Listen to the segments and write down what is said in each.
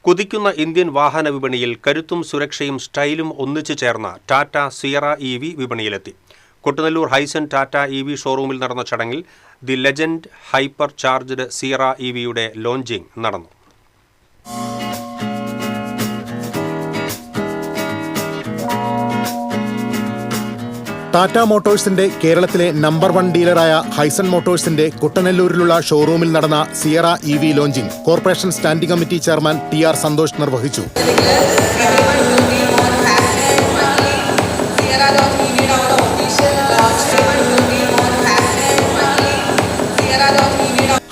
കുതിക്കുന്ന Indian വാഹന വിപണിയിൽ കരുത്തും സുരക്ഷയും സ്റ്റൈലും ഒന്നിച്ചു ചേർന്ന ടാറ്റ സിയറ EV വിപണിയിലെത്തി. കൊട്ടുനെല്ലൂർ ഹൈസൻ ടാറ്റ EV ഷോറൂമിൽ നടന്ന ചടങ്ങിൽ the legend hyper charged Sierra EVയുടെ ലോഞ്ചിംഗ് നടന്നു. ടാറ്റ മോട്ടോഴ്സിന്റെ കേരളത്തിലെ നമ്പർ 1 ഡീലറായ ഹൈസൻ മോട്ടോഴ്സിന്റെ കുട്ടനെല്ലൂരിലുള്ള ഷോറൂമിൽ നടന്ന Sierra EV launching corporation standing committee chairman TR Santhosh നിർവഹിച്ചു.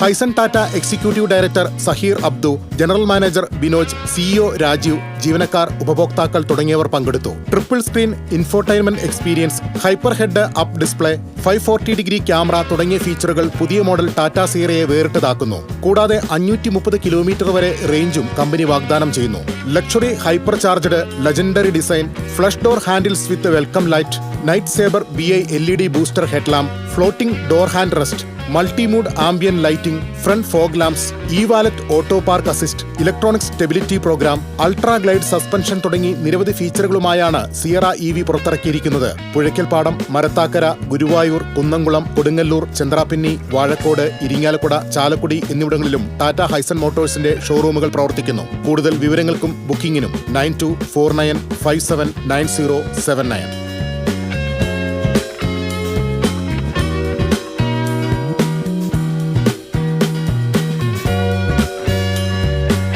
Hyson Tata executive director Saheer Abdu, general manager Binoj, CEO Rajeev, ജീവനക്കാർ, ഉപഭോക്താക്കൾ തുടങ്ങിയവർ പങ്കെടുത്തു. Triple screen infotainment experience, hyper head up display, 540° camera തുടങ്ങിയ ഫീച്ചറുകൾ പുതിയ മോഡൽ ടാറ്റ സിയറയെ വേറിട്ടതാക്കുന്നു. കൂടാതെ 530 കിലോമീറ്റർ വരെ റേഞ്ചും കമ്പനി വാഗ്ദാനം ചെയ്യുന്നു. Luxury hyper charged legendary design, flush door handles with welcome light, night sabre BI LED booster headlamp, floating door hand rest, multi mood ambient lighting, front fog lamps, valet auto park assist, electronic stability program, ultra glide suspension തുടങ്ങി നിരവധി ഫീച്ചറുകളുമായാണ് Sierra EV പുറത്തിറക്കിയിരിക്കുന്നത്. പുഴയ്ക്കൽപ്പാടം, മരത്താക്കര, ഗുരുവായൂർ, കുന്നംകുളം, കൊടുങ്ങല്ലൂർ, ചന്ദ്രാപിന്നി, വാഴക്കോട്, ഇരിങ്ങാലക്കുട, ചാലക്കുടി എന്നിവിടങ്ങളിലും ടാറ്റ ഹൈസൻ മോട്ടോഴ്സിന്റെ ഷോറൂമുകൾ പ്രവർത്തിക്കുന്നു. കൂടുതൽ വിവരങ്ങൾക്കും ബുക്കിംഗിനും 9249579079.